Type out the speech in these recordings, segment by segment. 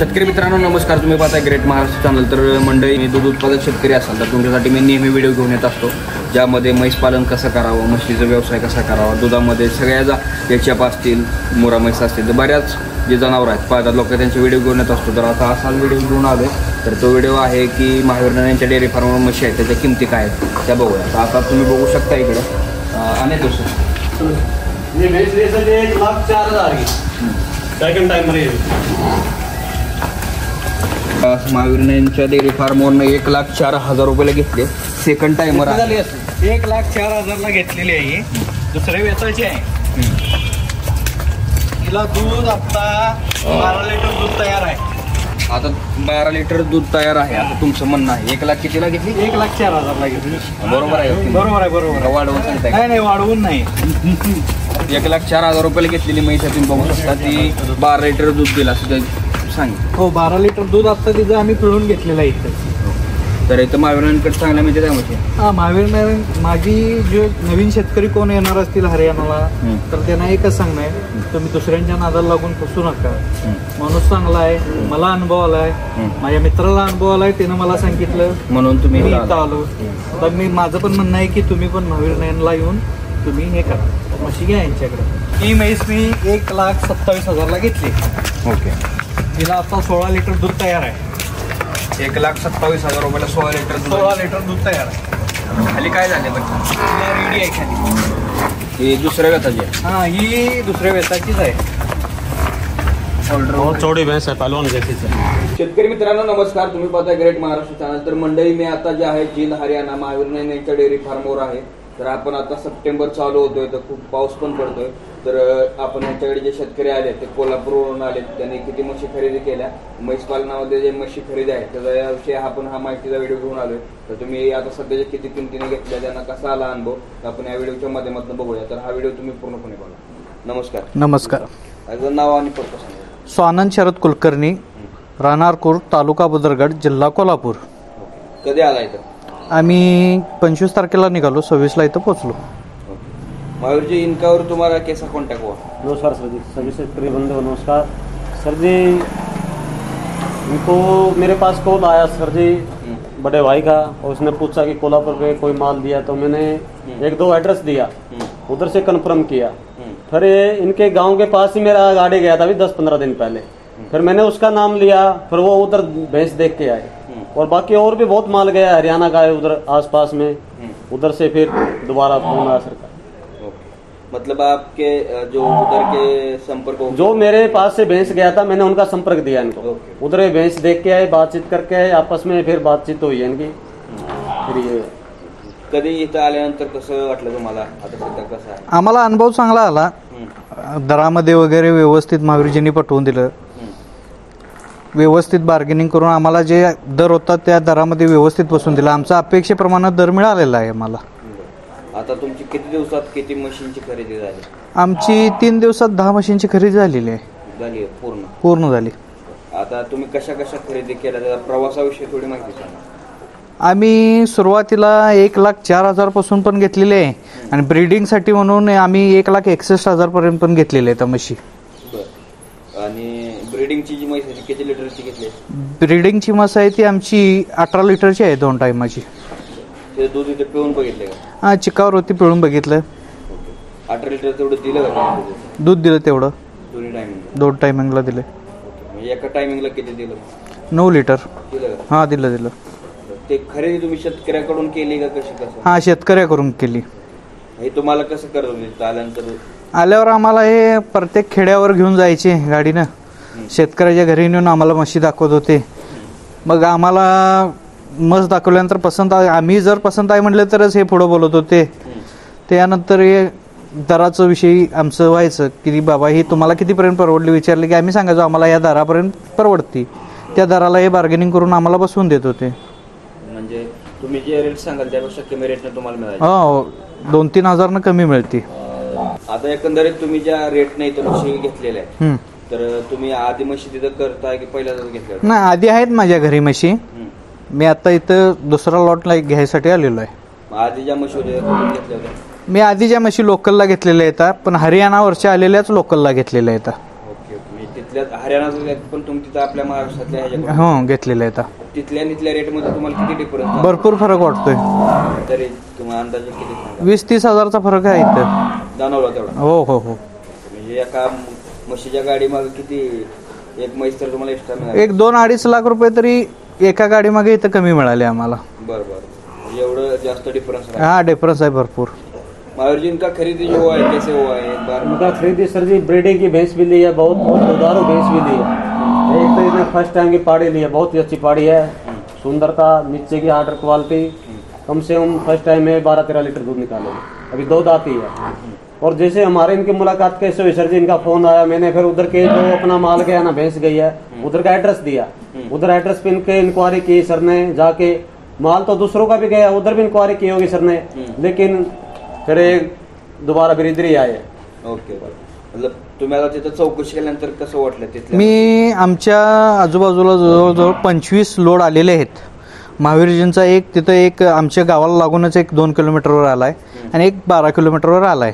शेतकरी मित्रांनो नमस्कार. तुम्ही पाहताय ग्रेट महाराष्ट्र चॅनल. तर मंडळी, मी दूध उत्पादक शेतकरी असाल तर तुमच्यासाठी मी नेहमी व्हिडिओ घेऊन येत असतो, ज्यामध्ये म्हैस पालन कसं करावं, म्हशीचा व्यवसाय कसा करावा, दुधामध्ये सगळ्या याच्याप असतील, मुरा म्हैस असतील, तर बऱ्याच जे जनावर आहेत पाळतात लोक त्यांचे व्हिडिओ घेऊन येत असतो. तर आता असा व्हिडिओ घेऊन आलो. तर तो व्हिडिओ आहे की महावीर यांच्या डेअरी फार्मवर म्हशी आहेत, त्याच्या किमती काय आहेत त्या बघूया. तर आता तुम्ही बघू शकता इकडं अनेक दोस्त ये बेच रहे सर 1,04,000 की सेकंड टाइम रे. महावीर यांच्या डेअरी फार्मवरनं 1,04,000 रुपयाला घेतले. सेकंड टाइमर 1,04,000 घेतलेली आहे. दुसऱ्या वेचायची आहे. तिला दूध आता 12 लिटर दूध तयार आहे. आता 12 लिटर दूध तयार आहे. आता तुमचं म्हणणं आहे 1 लाख कितीला घेतली? 1,04,000 घेतली. बरोबर आहे. बरोबर आहे. बरोबर आहे. वाढवून सांगताय? नाही वाढवून नाही. 1,04,000 रुपयाला घेतलेली म्हैस तुम्ही बघू शकता. ती 12 लिटर दूध दिला असं सांगितलं. हो 12 लिटर दूध आता तिचं आम्ही पिळून घेतलेलं आहे इथं. तर इथं महावीरांकडे चांगल्या म्हणजे त्या म्हशी. हां महावीर माझी जे नवीन शेतकरी कोण येणार असतील हरियाणाला तर त्यांना एकच सांगणं आहे, तुम्ही दुसऱ्यांच्या नादाला लागून फसू नका. माणूस चांगला आहे, मला अनुभव आलाय, माझ्या मित्राला अनुभव आलाय, त्यानं मला सांगितलं म्हणून तुम्ही इथं आलो. तर मी माझं पण म्हणणं आहे की तुम्ही पण महावीर नयनला येऊन तुम्ही हे करा, म्हशी घ्या यांच्याकडे. ही म्हैस मी 1,27,000 घेतली. ओके. तिला आता 16 लिटर दूध तयार आहे. 1,27,000 रुपयाला 16 लिटर 16 लिटर दूध तयार आहे. खाली काय झाले रेडी आहे खाली. ही दुसऱ्या व्यताची आहे. हाँ ही दुसऱ्या वेताचीच आहे. बहुत चौड़ी भैंस है, पहलवान जैसी से. शेतकरी मित्रांनो नमस्कार. तुम्ही पाहताय ग्रेट महाराष्ट्र चॅनल. तर मंडळी, मी आता जे आहे जिंद हरियाणा महावीर यांच्या डेअरी फार्मवर आहे. तर आपण आता सप्टेंबर चालू होतोय, तर खूप पाऊस पण पडतोय. तर आपण यांच्याकडे जे शेतकरी आले ते कोल्हापूरवरून आले, त्यांनी किती म्हशी खरेदी केल्या, म्हैस पालनामध्ये जे म्हशी खरेदी आहे त्याच्याविषयी आपण हा माहितीचा व्हिडिओ घेऊन आलोय. तर तुम्ही आता सध्याच्या किती किमतीने घेतल्या, त्यांना कसा आला अनुभव, तर आपण या व्हिडिओच्या माध्यमातून बघूया. तर हा व्हिडिओ तुम्ही पूर्णपणे बघा. नमस्कार. नमस्कार. माझं नाव आणि पत्ता सांगा. स्वानंद शरद कुलकर्णी, राहणार कुर्ड, तालुका बुदरगड, जिल्हा कोल्हापूर. कधी आला इथं? आम्ही 25 तारखेला निघालो, 26ला इथं पोहोचलो. महावीर जी, इनका तुम्हारा कैसा कॉन्टैक्ट हुआ? नमस्कार सर जी, सभी से प्रिय बंधु नमस्कार. सर जी इनको मेरे पास कॉल आया सर जी बड़े भाई का, और उसने पूछा कि कोल्हापुर पे कोई माल दिया, तो मैंने 1-2 एड्रेस दिया, उधर से कंफर्म किया. फिर इनके गांव के पास ही मेरा गाड़ी गया था अभी 10-15 दिन पहले. फिर मैंने उसका नाम लिया, फिर वो उधर भैंस देख के आए. और बाकी और भी बहुत माल गया हरियाणा का है उधर आसपास में. उधर से फिर दोबारा फोन आया सरकार. मतलब आपके जो उधर के संपर्क जो मेरे पास से भैंस गया था मैंने उनका संपर्क दिया इनको. उधर भैंस देख के आए, बातचीत करके आए, आपस में फिर बातचीत हुई है इनकी. फिर ये कधी इथं आल्यानंतर कसं वाटलं तुम्हाला? आता सध्या कसं आहे? आम्हाला अनुभव चांगला आला. दरामध्ये वगैरे व्यवस्थित महावीरजींनी पटवून दिलं. व्यवस्थित बार्गेनिंग करून आम्हाला जे दर होता त्या दरामध्ये व्यवस्थित बसून दिला. आमचा अपेक्षेप्रमाणे दर मिळालेला आहे आम्हाला. आता तुमची किती दिवसात किती मशीनची खरेदी झाली? आमची 3 दिवसात 10 मशीनची खरेदी झालेली आहे. झाली पूर्ण झाली. आता तुम्ही कशा खरेदी केल्या, त्याचा प्रवासाविषयी थोडी माहिती सांगा. आम्ही सुरुवातीला 1,04,000 पासून पण घेतलेले आहे, आणि ब्रीडिंगसाठी म्हणून आम्ही 1,61,000 पर्यंत पण घेतलेले आहेत म्हशी. आणि ब्रीडिंगची जी म्हैस आहे किती लिटरची घेतली? ब्रीडिंगची म्हस आहे ती आमची 18 लिटरची आहे, 2 टायमाची. ते दूध इथे पिळून बघितले का? हां, चिकावर होती, पिळून बघितलं. 18 लिटर तेवढं दिलं का? दूध दिलं तेवढं. दोन्ही टायमिंग? 2 टायमिंगला दिले. म्हणजे एका टायमिंगला किती दिलं? 9 लिटर दिलं का? हां दिलं. ते खरेदी तुम्ही शेतकऱ्याकडून केली का कशी कसं? हां, शेतकऱ्याकडून केली. हे तुम्हाला कसं करत होते आल्यानंतर? आल्यावर आम्हाला हे प्रत्येक खेड्यावर घेऊन जायचे गाडीनं. शेतकऱ्याच्या घरी नेऊन आम्हाला म्हशी दाखवत होते. मग आम्हाला म्हस दाखवल्यानंतर आम्ही जर पसंत आहे म्हटलं तरच हे पुढं बोलत होते. त्यानंतर हे दराचं विषयी आमचं व्हायचं की बाबा ही तुम्हाला कितीपर्यंत परवडली विचारले की आम्ही सांगायचो आम्हाला या दरापर्यंत परवडती. त्या दराला हे बार्गेनिंग करून आम्हाला बसवून देत होते. म्हणजे तुम्ही जे रेट सांगाल त्यापेक्षा कमी रेटने तुम्हाला मिळाले? हो, 2-3 हजारनं कमी मिळते. आता एकंदरीत तुम्ही ज्या रेटने इथं म्हशी घेतलेल्या आहेत, तर तुम्ही आधी म्हशी तिथं करताय की पहिल्यांदाच घेतल्या? नाही, आधी आहेत माझ्या घरी म्हशी. मी आता इथं दुसरा लॉटला घ्यायसाठी आलेलो आहे. आधी ज्या म्हशी होत्या घेतल्या होत्या? मी आधी ज्या म्हशी लोकलला घेतलेल्या आहेत, पण हरियाणावरच्या आलेल्याच लोकलला घेतलेल्या आहेत. ओके. तिथल्या हरियाणा पण तुम्ही तिथं आपल्या महाराष्ट्रातल्या ह्याच्या हो घेतलेलं आहे. तिथल्या रेटमध्ये तुम्हाला किती डिफरन्स भरपूर फरक वाटतोय. तरी तुम्हाला अंदाजे किती सांगा? 20-30 हजारचा फरक आहे इथं. जाणवला तेवढा? हो हो हो. म्हणजे एका म्हशीच्या गाडी मागे किती एक म्हैस तर तुम्हाला एक्स्ट्रा मिळाली? 1-2-2.5 लाख रुपये तरी एका गाडीमागे इथं कमी मिळाले आम्हाला. बरं म्हणजे एवढं जास्त डिफरन्स हा डिफरन्स आहे भरपूर. महावीर जी इनका खरीदी जो हुआ है कैसे हुआ है? एक बार उनका खरीदी सर जी ब्रीडिंग की भैंस भी ली है, बहुत दुधारू भैंस भी ली है। एक तो इसने फर्स्ट टाइम की पाड़ी ली है, बहुत ही अच्छी पाड़ी है, सुंदरता, नीचे की आर्डर क्वालिटी, कम से कम फर्स्ट टाइम में 12-13 लीटर दूध निकालेंगे, अभी 2 दांत ही है। और जैसे हमारे इनकी मुलाकात कैसे हुई सर जी, इनका फोन आया, मैंने फिर उधर के जो अपना माल गया ना भैंस गई है उधर का एड्रेस दिया, उधर एड्रेस पे इनके इंक्वायरी की सर ने, जाके माल तो दूसरों का भी गया, उधर भी इंक्वायरी की होगी सर ने, लेकिन फिर दोबारा फिर इधर ही आए। ओके मतलब तुम्ही आता तिथं चौकशी केल्यानंतर कसं वाटलं तिथलं? मी आमच्या आजूबाजूला जवळजवळ 25 लोड आलेले आहेत. महावीरजींचा एक तिथं एक आमच्या गावाला लागूनच एक 2 किलोमीटरवर आलाय आणि एक 12 किलोमीटरवर आलाय.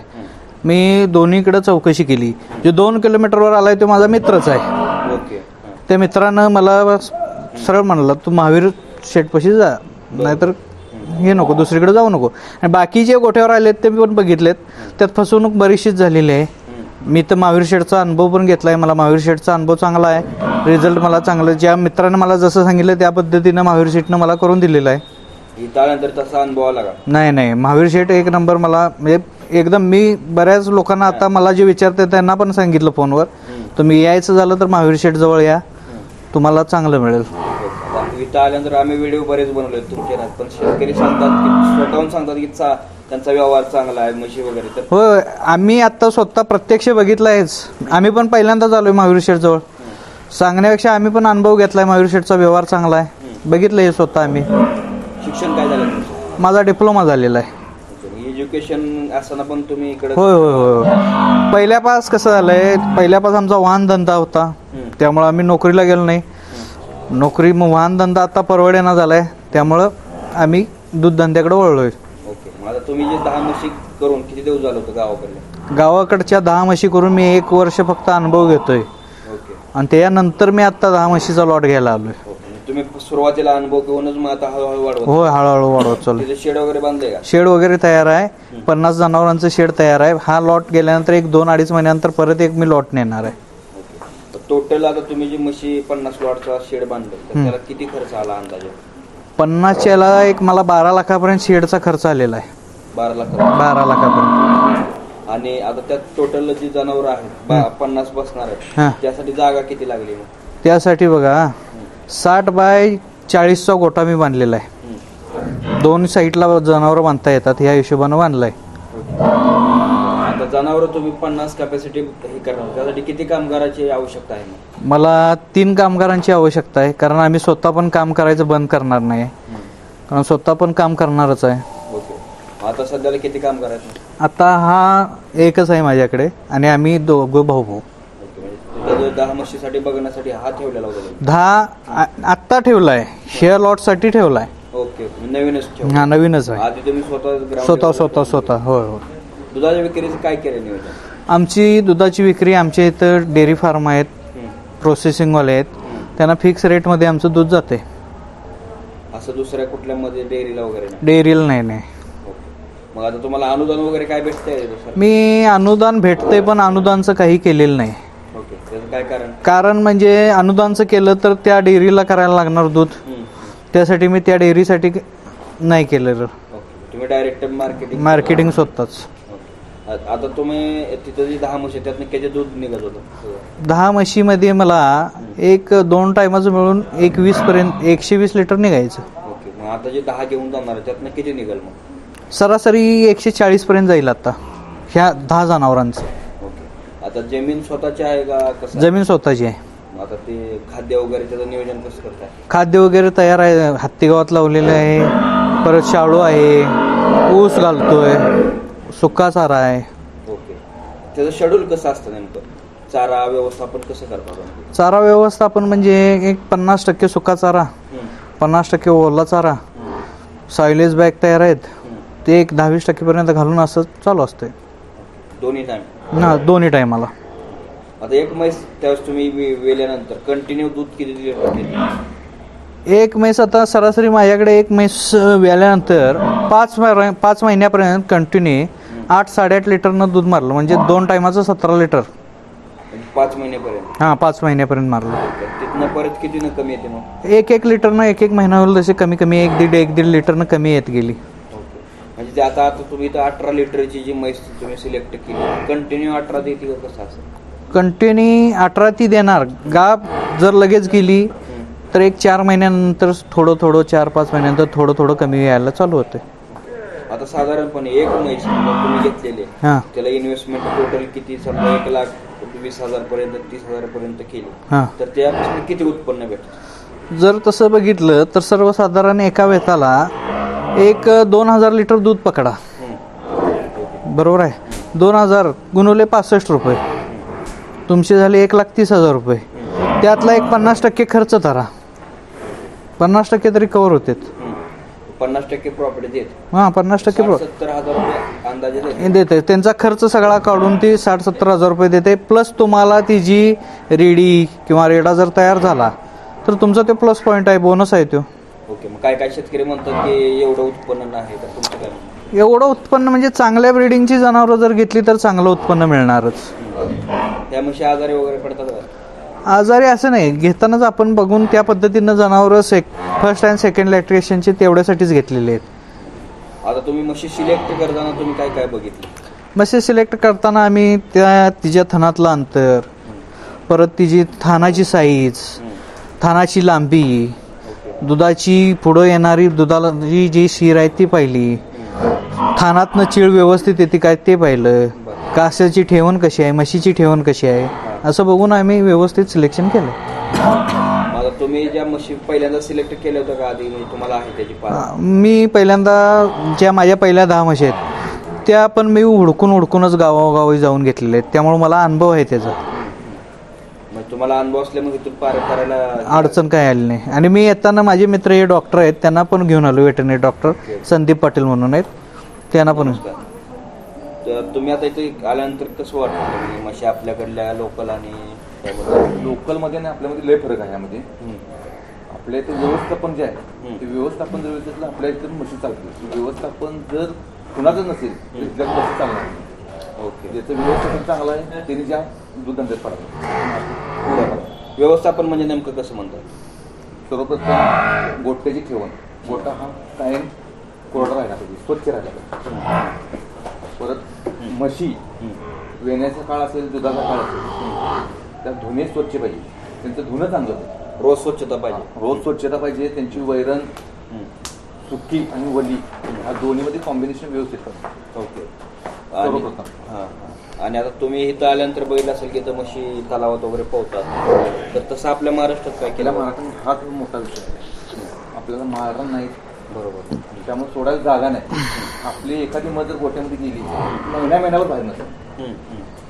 मी दोन्हीकडे चौकशी केली. जो 2 किलोमीटरवर आलाय तो माझा मित्रच आहे. ओके. त्या मित्रानं मला सरळ म्हणलं तू महावीर शेटपाशी जा, नाहीतर हे नको दुसरीकडे जाऊ नको. आणि बाकी जे गोठ्यावर आलेत ते मी पण बघितलेत, त्यात फसवणूक बरीचशीच झालेली आहे. मी तर महावीर शेठचा अनुभव पण घेतला आहे. मला महावीर शेठचा अनुभव चांगला आहे, रिझल्ट मला चांगलं, ज्या मित्रानं मला जसं सांगितलं त्या पद्धतीनं महावीर शेठनं मला करून दिलेलं आहे. त्यानंतर तसा अनुभव आला का? नाही महावीर शेठ एक नंबर. मला म्हणजे एकदम मी बऱ्याच लोकांना आता मला जे विचारते त्यांना पण सांगितलं फोनवर, तुम्ही यायचं झालं तर महावीर शेठ जवळ या, तुम्हाला चांगलं मिळेल. इथं आल्यानंतर आम्ही व्हिडिओ बरेच बनवले तुमचे, पण शेतकरी सांगतात की स्वतःहून सांगतात की त्यांचा व्यवहार चांगला आहे म्हशी वगैरे. तर होय, आम्ही आता स्वतः प्रत्यक्ष बघितलं आहेच. आम्ही पण पहिल्यांदाच आलोय महावीर शेठ जवळ. सांगण्यापेक्षा आम्ही पण अनुभव घेतलाय, महावीर शेठचा व्यवहार चांगला आहे, बघितलं हे स्वतः आम्ही. शिक्षण काय झालं तुमचं? माझा डिप्लोमा झालेला आहे. एज्युकेशन असताना पण तुम्ही इकडे? होय होय होय. पहिल्यापास कसं झालंय, पहिल्यापास आमचा वाहन धंदा होता, त्यामुळं आम्ही नोकरीला गेलो नाही. नोकरी मग वाहन धंदा आता परवडेना झालाय, त्यामुळं आम्ही दूध धंद्याकडे वळलोय. ओके. मग आता तुम्ही जे 10 म्हशी करून किती दिवस झालं होतं गावाकडे? गावाकडच्या 10 म्हशी करून मी 1 वर्ष फक्त अनुभव घेतोय. ओके. आणि त्यानंतर मी आता 10 म्हशीचा लॉट घ्यायला आलोय. तुम्ही सुरुवातीला अनुभव घेऊनच मग आता हळूहळू वाढवत? होय, हळूहळू वाढवत चालू. शेड वगैरे बांधले का? शेड वगैरे तयार आहे. 50 जनावरांचं शेड तयार आहे. हा लॉट गेल्यानंतर 1-2-2.5 महिन्यानंतर परत एक मी लॉट नेणार आहे. टोटल आता तुम्ही जी म्हशी 50 लॉटचा शेड बांधले तर त्याला किती खर्च आला अंदाजे? 50च्याला एक मला 12 लाखापर्यंत शेडचा खर्च आलेला आहे. 12 लाख? 12 लाखापर्यंत. आणि आता त्यात टोटल जी जनावर आहेत 50 बसणार आहेत, त्यासाठी जागा किती लागली मग? त्यासाठी बघा 60 बाय 40चा गोठा मी बांधलेला आहे. 2 साईडला जनावर बांधता येतात, ह्या हिशोबानं बांधलाय. आता जनावर तुम्ही 50 कॅपॅसिटी हे करणार, त्यासाठी किती कामगाराची आवश्यकता आहे? मला 3 कामगारांची आवश्यकता आहे, कारण आम्ही स्वतः पण काम करायचं बंद करणार नाही, कारण स्वतः पण काम करणारच आहे. ओके. आता सध्याला किती कामगार आहेत? आता हा एकच आहे माझ्याकडे आणि आम्ही दोघं भाऊ. 10 म्हशीसाठी बघण्यासाठी हा ठेवलेला होता? 10 आत्ता ठेवलाय, ह्या लॉट साठी ठेवलाय. ओके. नवीनच ठेवला? हा नवीनच आहे. आधी तुम्ही स्वतः? होय होय. दुधाच्या विक्रीचं काय केलं नियोजन? आमची दुधाची विक्री, आमच्या इथं डेअरी फार्म आहेत, प्रोसेसिंगवाले आहेत, त्यांना फिक्स रेटमध्ये आमचं दूध जाते. असं दुसऱ्या कुठल्या मध्ये डेअरीला वगैरे? डेअरीला नाही. मग आता तुम्हाला अनुदान वगैरे काय भेटतंय? मी अनुदान भेटते, पण अनुदानचं काही केलेलं नाही. ओके. त्याचं काय कारण? कारण म्हणजे अनुदानचं केलं तर त्या डेअरीला करायला लागणार दूध, त्यासाठी मी त्या डेअरीसाठी नाही केलेलं. तुम्ही डायरेक्ट मार्केटिंग स्वतःच. आता तुम्ही तिथं जी 10 म्हशी त्यातनं किती दूध निघत होतं? 10 म्हशीमध्ये मला 1-2 टायमाचं मिळून 120 लिटर निघायचं. ओके. मग आता जे 10 घेऊन जाणार त्यातनं किती निघाल मग? सरासरी 140 पर्यंत जाईल आता ह्या 10 जनावरांचं. ओके. आता जमीन स्वतःची आहे का कसं? जमीन स्वतःची आहे. आता ते खाद्य वगैरे त्याचं नियोजन कसं करताय? खाद्य वगैरे तयार आहे, हत्तीगावात लावलेलं आहे, परत शाळू आहे, ऊस घालतोय, सुका चारा आहे. ओके. त्याचं शेड्यूल कसं असतं नेमकं? चारा व्यवस्थापन कसं करतात? चारा व्यवस्थापन म्हणजे एक 50% सुका चारा, 50% ओला चारा, सायलेज बॅग तयार आहेत, ते एक 10-20% पर्यंत घालून असं चालू असतंय. दोन्ही टाइम? दोन्ही टायमाला. आता एक म्हैस त्यावेळेस तुम्ही वेल्यानंतर कंटिन्यू दूध किती दिले? एक म्हैस आता सरासरी माझ्याकडे एक म्हैस व्याल्यानंतर 5 महिन्यापर्यंत कंटिन्यू 8-8.5 लिटरनं दूध मारलं, म्हणजे 2 टायमाचं 17 लिटर. 5 महिन्यापर्यंत? हां, 5 महिन्यापर्यंत मारलं. तिथनं परत किती कमी येते मग? 1-1 लिटरनं 1-1 महिना होईल तसे कमी कमी 1-1.5 लिटरनं कमी येत गेली. म्हणजे ते आता तुम्ही इथं 18 लिटरची जी म्हैस तुम्ही सिलेक्ट केली, कंटिन्यू 18 देते का कसं असं? कंटिन्यू 18 ती देणार. गाब जर लगेच गेली तर एक 4 महिन्यानंतर थोडं 4-5 महिन्यानंतर थोडं कमी यायला चालू होते. आता साधारणपणे एक म्हैस तुम्ही घेतलेली हां, त्याला इन्व्हेस्टमेंट टोटल किती? समजा 1,20,000 पर्यंत 30,000 पर्यंत केली, हां. तर त्यापासून किती उत्पन्न भेटतं? जर तसं बघितलं तर सर्वसाधारण एका वेताला एक 2,000 लिटर दूध पकडा, बरोबर आहे. 2,000 गुणवले 65 रुपये, तुमचे झाले 1,30,000 रुपये. त्यातला एक 50% खर्च धरा, 50% तरी कव्हर होते. 50% प्रॉफिट देत. हां, 50% 70,000 रुपये अंदाजे देते. त्यांचा खर्च सगळा काढून ती 60-70,000 रुपये देते. प्लस तुम्हाला ती जी रेडी किंवा रेडा जर तयार झाला तर तुमचा ते प्लस पॉईंट आहे, बोनस आहे तो. ओके. मग काय शेतकरी म्हणतात की एवढं उत्पन्न नाही, तर तुमचं काय? एवढं उत्पन्न म्हणजे चांगल्या ब्रीडिंगची जनावरं जर घेतली तर चांगलं उत्पन्न मिळणारच. त्या म्हशी आजारी वगैरे पडतात का? आजारी असं नाही, घेतानाच आपण बघून त्या पद्धतीनं जनावरं फर्स्ट अँड सेकंड लॅक्टेशनचे तेवढ्यासाठीच घेतलेले आहेत. आता तुम्ही म्हशी सिलेक्ट करताना तुम्ही काय काय बघितलं? म्हशी सिलेक्ट करताना आम्ही तिच्या थनातलं अंतर, परत तिची थानाची साईज, थानाची लांबी, दुधाची पुढं येणारी दुधाला जी शीर आहे ती पाहिली, थानातनं चीळ व्यवस्थित येते काय ते पाहिलं, कासाची ठेवण कशी आहे, म्हशीची ठेवण कशी आहे, असं बघून आम्ही व्यवस्थित सिलेक्शन केलं. आता तुम्ही ज्या म्हशी पहिल्यांदा सिलेक्ट केल्या होत्या का आधी, म्हणजे तुम्हाला आहे त्याची पाळत? मी पहिल्यांदा ज्या माझ्या पहिल्या 10 म्हशी आहेत त्या पण मी हुडकूनच गावोगावी जाऊन घेतलेले आहेत, त्यामुळे मला अनुभव आहे त्याचा. तुम्हाला अनुभव असल्यामुळे इथून पार करायला अडचण काय आली नाही. आणि मी येताना माझे मित्र हे डॉक्टर आहेत त्यांना पण घेऊन आलो, वेटरनरी डॉक्टर संदीप पाटील म्हणून आहेत, त्यांना पण. तर तुम्ही आता इथे आल्यानंतर कसं वाटतं म्हशी आपल्याकडल्या लोकल आणि लोकलमध्ये आणि आपल्यामध्ये लय फरक आहे. यामध्ये आपल्या इथे व्यवस्थापन जे आहे ते व्यवस्थापन जर विचारलं आपल्या इथे म्हशी चालते. व्यवस्थापन जर कुणाचं नसेल तर इथल्या म्हशी चालणार नाही. ओके. ज्याचं व्यवस्थापन चांगलं आहे त्यांनी ज्या दूध धंद्यात पडतात. व्यवस्थापन म्हणजे नेमकं कसं म्हणतात? सर्वप्रथम गोठ्याची ठेवण. गोठा हा कायम कोरडा राहिला पाहिजे, स्वच्छ राहिला पाहिजे. परत म्हशी वेण्याचा काळ असेल, दुधाचा काळ असेल, त्या धुणे स्वच्छ पाहिजे, त्यांचं धुणं चांगलं पाहिजे, रोज स्वच्छता पाहिजे. रोज स्वच्छता पाहिजे. त्यांची वैरण सुकी आणि वली ह्या दोन्हीमध्ये कॉम्बिनेशन व्यवस्थित पाहिजे. ओके. सर्वप्रथम. आणि आता तुम्ही इथं आल्यानंतर बघितलं असेल की इथं म्हशी तलावात वगैरे पोहतात, तर तसं आपल्या महाराष्ट्रात काय केलं? महाराष्ट्रात हाच मोठा विषय आहे. आपल्याला मारण नाही, बरोबर, त्यामुळे सोडायला जागा नाही. आपली एखादी मध जर गोठ्यामध्ये गेली महिन्यावर बाहेर नसतं,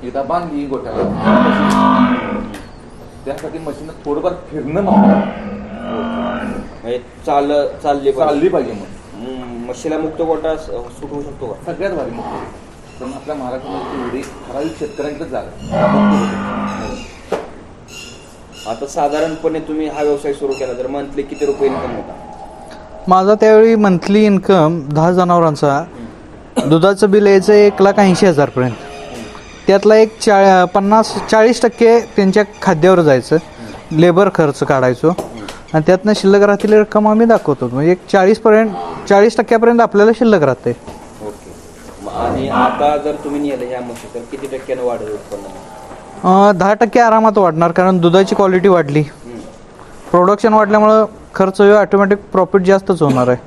एकदा बांधली गोठ्याला त्यासाठी मशीन थोडंफार फिरणं म्हणजे चालली पाहिजे. मग म्हशीला मुक्त गोठा सुट होऊ शकतो का? सगळ्यात भारी मुक्त. पण आपल्या महाराष्ट्रामध्ये एवढी ठराविक शेतकऱ्यांकडे जागा. आता साधारणपणे तुम्ही हा व्यवसाय सुरू केला तर मंथली किती रुपये इन्कम होता? माझा त्यावेळी मंथली इन्कम 10 जनावरांचा दुधाचं बिल यायचं 1,80,000 पर्यंत. त्यातला एक 40% त्यांच्या खाद्यावर जायचं, लेबर खर्च काढायचो, आणि त्यातनं शिल्लक राहतील रक्कम आम्ही दाखवतो. म्हणजे एक 40% आपल्याला शिल्लक राहते. ओके. आणि आता जर तुम्ही नेलं ह्या म्हशी तर किती टक्क्यानं वाढेल उत्पन्न? 10% आरामात वाढणार, कारण दुधाची क्वालिटी वाढली, प्रोडक्शन वाढल्यामुळं खर्च ऑटोमॅटिक प्रॉफिट जास्तच होणार आहे.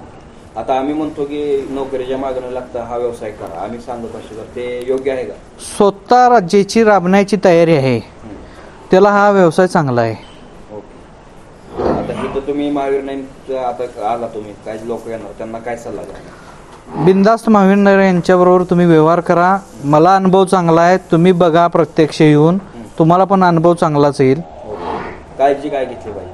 आता आम्ही म्हणतो की नोकरीच्या मागणं लागतं हा व्यवसाय करा, आम्ही सांगत असतो, तर ते योग्य आहे का? स्वतः ज्याची राबण्याची तयारी आहे त्याला हा व्यवसाय चांगला आहे. ओके. आता इथं तुम्ही महावीर नाईन आता आला, तुम्ही काय लोक येणार त्यांना काय सल्ला द्या? बिनधास्त महावीर नाईन यांच्याबरोबर तुम्ही व्यवहार करा. मला अनुभव चांगला आहे, तुम्ही बघा प्रत्यक्ष येऊन, तुम्हाला पण अनुभव चांगलाच येईल. काळजी काय घेतली पाहिजे?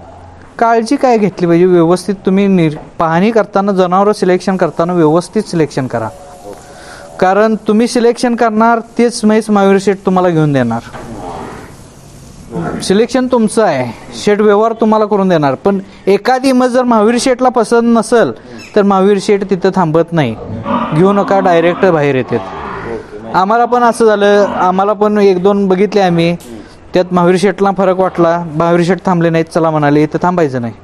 काळजी काय घेतली पाहिजे? व्यवस्थित तुम्ही पाहणी करताना, जनावरं सिलेक्शन करताना व्यवस्थित सिलेक्शन करा, कारण तुम्ही सिलेक्शन करणार तेच म्हैस महावीर शेठ तुम्हाला घेऊन देणार. सिलेक्शन तुमचं आहे, शेट व्यवहार तुम्हाला करून देणार. पण एखादी मग जर महावीर शेटला पसंत नसेल तर महावीर शेट तिथं थांबत नाही, घेऊ नका डायरेक्ट बाहेर येतात. आम्हाला पण असं झालं, आम्हाला पण 1-2 बघितले आम्ही, त्यात महावीर शेटला फरक वाटला, महावीर शेट थांबले नाहीत, चला म्हणाले इथं थांबायचं नाही.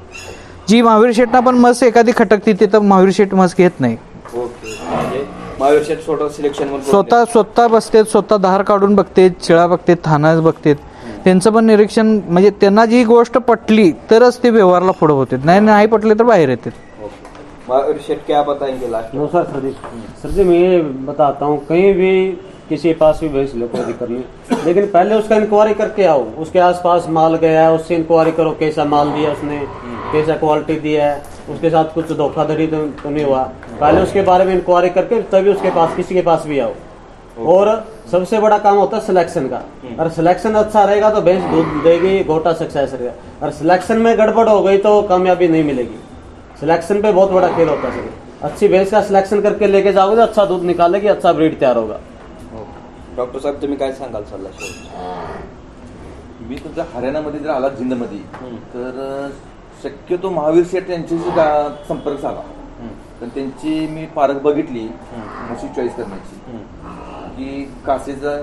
जी महावीर शेटना पण मस एखादी खटकती तिथं महावीर शेट मस घेत नाही. महावीर शेट स्वतः सिलेक्शन स्वतः बसतेत, स्वतः धार काढून बघतेत, शिळा बघतेत, थाना बघतेत. त्यांचं पण निरीक्षण म्हणजे त्यांना जी गोष्ट पटली तरच ते व्यवहारला पुढे होते, नाही पटले तर बाहेर येतात. महावीर शेट क्या बताएंगे लास्ट? नो सर जी मैं ये बताता हूँ, कहीं भी किसी के पास भी भेज लो, कोई दिक्कत नहीं, लेकिन पहले उसका इंक्वायरी करके आओ. उसके आसपास माल गया है, उससे इंक्वायरी करो कैसा माल दिया उसने, कैसा क्वालिटी दिया है, उसके साथ कुछ धोखाधड़ी तो नहीं हुआ. पहले उसके बारे में इंक्वायरी करके तभी उसके पास किसी के पास भी आओ. और सबसे बड़ा काम होता है सिलेक्शन का. अगर सिलेक्शन अच्छा रहेगा तो भैंस दूध देगी, गोटा सक्सेस रहेगा. अगर सिलेक्शन में गड़बड़ हो गई तो कामयाबी नहीं मिलेगी. सिलेक्शन पे बहुत बड़ा खेल होता है सर. अच्छी भैंस का सिलेक्शन करके लेके जाओगे तो अच्छा दूध निकालेगी, अच्छा ब्रीड तैयार होगा. डॉक्टर साहेब तुम्ही काय सांगाल सल्ला? मी तुमच्या हरियाणामध्ये जर आला जिंदमध्ये तर शक्यतो महावीर शेट यांच्याशी संपर्क साधा. पण त्यांची मी पारख बघितली म्हशी चॉईस करण्याची, की कासेचा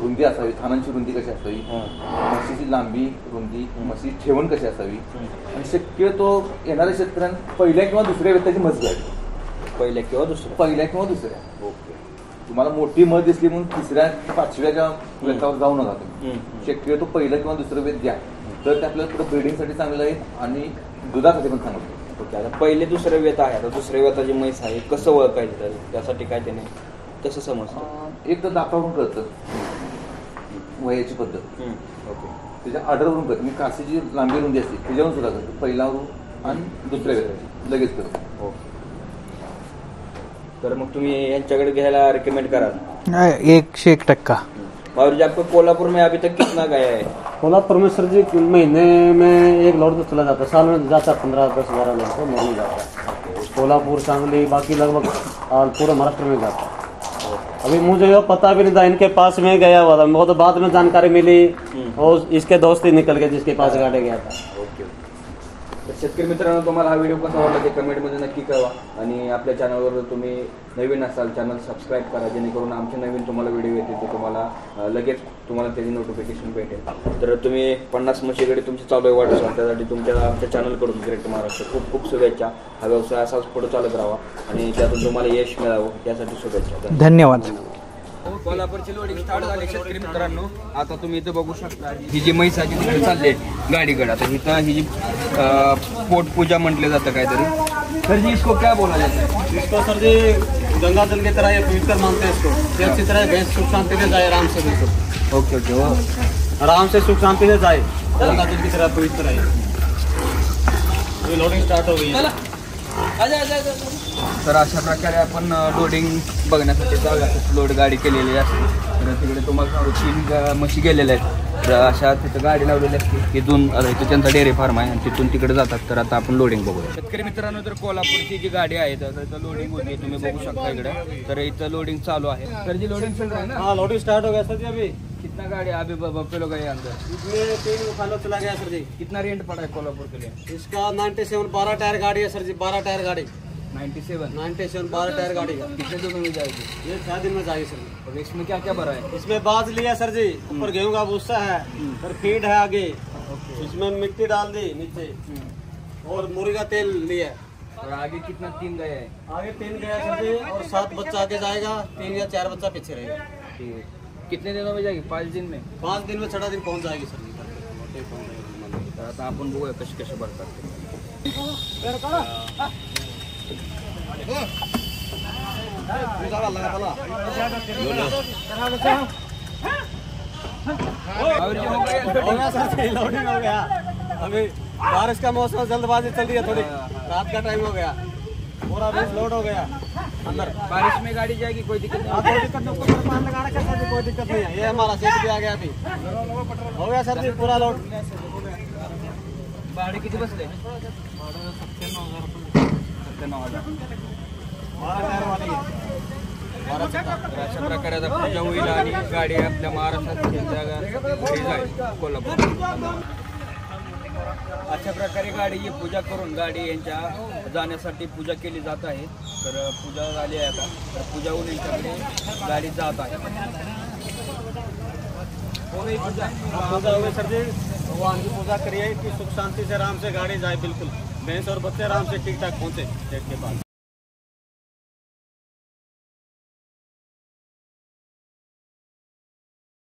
रुंदी असावी, थानांची रुंदी कशी असावी, म्हशीची लांबी रुंदी, म्हशी ठेवण कशी असावी, आणि शक्यतो येणाऱ्या शेतकऱ्यांना पहिल्या किंवा दुसऱ्या व्यक्तीची म्हस घ्यावी. पहिल्या किंवा दुसऱ्या. ओके. तुम्हाला मोठी मध दिसली म्हणून 3ऱ्या-5व्या वेतावर जाऊ नका तुम्ही. शक्यतो पहिलं किंवा दुसरं वेत द्या, तर ते आपल्याला पुढे ब्रीडिंगसाठी चांगलं आहे आणि दुधासाठी पण चांगलं आहे. ओके. आता पहिले दुसरं वेत आहे, आता दुसऱ्या वेताची म्हैस आहे, कसं ओळखायचं तर त्यासाठी काय त्याने कसं समजतं? एक तर दातावरून कळतं, वयाची पद्धत. ओके. त्याच्या ऑर्डरवरून कळतं. मी कासेची लांबी रुंदी असते त्याच्यावरून सुद्धा करतो, पहिल्यावरून आणि दुसऱ्या वेताची लगेच करतो. ओके. तर मग तुम्ही यांच्याकडे घ्यायला रिकमेंड कराल? 101% महावीर जी, आपको कोल्हापुर में अभी तक कितना गया है? कोल्हापुर में सर जी महीने में 1 लोड तो चला जाता है, साल में जाता है 15-10-12 लोड तो नहीं जाता है. कोल्हापुर, सांगली, बाकी लगभग पूरे महाराष्ट्र में जाता है. अभी मुझे ये पता भी नहीं था, इनके पास में गया हुआ था, मुझे तो बाद में जानकारी मिली और इसके दोस्त ही निकल गए जिसके पास गाड़ी गया था. ओके. तर शेतकरी मित्रांनो, तुम्हाला हा व्हिडिओ कसा वाटला ते कमेंटमध्ये नक्की कळवा. आणि आपल्या चॅनलवर तुम्ही नवीन असाल चॅनल सबस्क्राईब करा, जेणेकरून आमचे नवीन तुम्हाला व्हिडिओ येतील ते तुम्हाला लगेच त्याची नोटिफिकेशन भेटेल. तर तुम्ही 50 म्हशीकडे तुमची चालू आहे वाटत असाल, त्यासाठी आमच्या चॅनलकडून ग्रेट महाराष्ट्र खूप खूप शुभेच्छा. हा व्यवसाय असाच पुढे चालत राहावा आणि त्यातून तुम्हाला यश मिळावं यासाठी शुभेच्छा. धन्यवाद. कोल्हापूरची लोडिंग स्टार्ट झाली शेतकरी मित्रांनो. आता तुम्ही इथं बघू शकता ही जी म्हैस आहे तिकडे चालले गाडीकडे. आता इथं ही जी पोटपूजा म्हटलं जातं काहीतरी. सर जी इसको क्या बोला जाता है? इसको सर जी गंगा जल की तरह ये पवित्र मानते हैं इसको. अच्छी तरह भैंस सुख शांति से जाए आराम से, बिल्कुल ओके ओके. वो आराम से सुख शांति से जाए, गंगा जल की तरह पवित्र है. ये लोडिंग स्टार्ट हो गई है. तर अशा प्रकारे आपण लोडिंग बघण्यासाठी जाऊया. लोड गाडी केलेली असते. तर तिकडे तुम्हाला 3 म्हशी गेलेल्या आहेत. तर अशा तिथं गाडी लावलेली असते. तिथून इथं त्यांचा डेअरी फार्म आहे आणि तिथून तिकडे जातात. तर आता आपण लोडिंग बघूया. शेतकरी मित्रांनो, तर कोल्हापूरची जी गाडी आहे तर इथं लोडिंग होती, तुम्ही बघू शकता इकडे. तर इथं लोडिंग चालू आहे. तर जी लोडिंग चल रहा है ना? हाँ, लोडिंग स्टार्ट हो गया सर जी. अभी कितना गाड़ी अभी बफे लोग गए अंदर? इसमें 3 खाना चला गया सर जी. कितना रेंट पड़ा है कोल्हापुर के लिए? इसका 97 12 टायर गाड़ी है सर जी. 12 टायर गाड़ी 97 12 टायर गाड़ी का. कितने दिन में जाएगी? ये 6 दिन में जाएगी सर. और इसमें क्या क्या भरा है? इसमें बाज लिया सर जी, ऊपर गेहूं का भूसा है, और फीड है आगे, इसमें मिट्टी डाल दी नीचे, और मुर्गी का तेल लिया. और आगे कितना 3 गया है? आगे 3 गया सर जी, और 7 बच्चा आगे जाएगा, 3 या 4 बच्चा पीछे रहेगा. ठीक है. कितने दिनों में जाएगी? 5 दिन में? 5 दिन में 6 दिन पहुंच जाएगी सर जी. तर आता आपण बघूया कसे कसे भरतात. लोडिंग हो गया. अभी बारिश का मौसम, जल्दबाजी चल रही है थोड़ी, रात का टाइम हो गया, पूरा बेस लोड हो गया अंदर. बारिश में गाड़ी जाएगी, कोई दिक्कत नहीं? कोई दिक्कत नहीं, ऊपर पान लगा रखा सर जी, कोई दिक्कत नहीं है. ये हमारा सेट भी आ गया अभी, हो गया सर जी पूरा लोड. भाडे किती बसले? 97,000 12 टायर वाली है. तर अशा प्रकारे आता पूजा होईल आणि गाडी आपल्या महाराष्ट्रात घरी जाईल कोल्हापूर. अशा प्रकारे गाडीची पूजा करून गाडी यांच्या जाण्यासाठी पूजा केली जात आहे. तर पूजा झाली आहे आता. तर पूजा होऊन यांच्याकडे गाडी जात आहे. हो गई पूजा. पूजा हो गई सर जी. भगवान की पूजा करिए कि सुख शांति से आराम से गाड़ी जाए, बिल्कुल भैंस और बच्चे आराम से ठीक ठाक पहुँचे गेट के पास.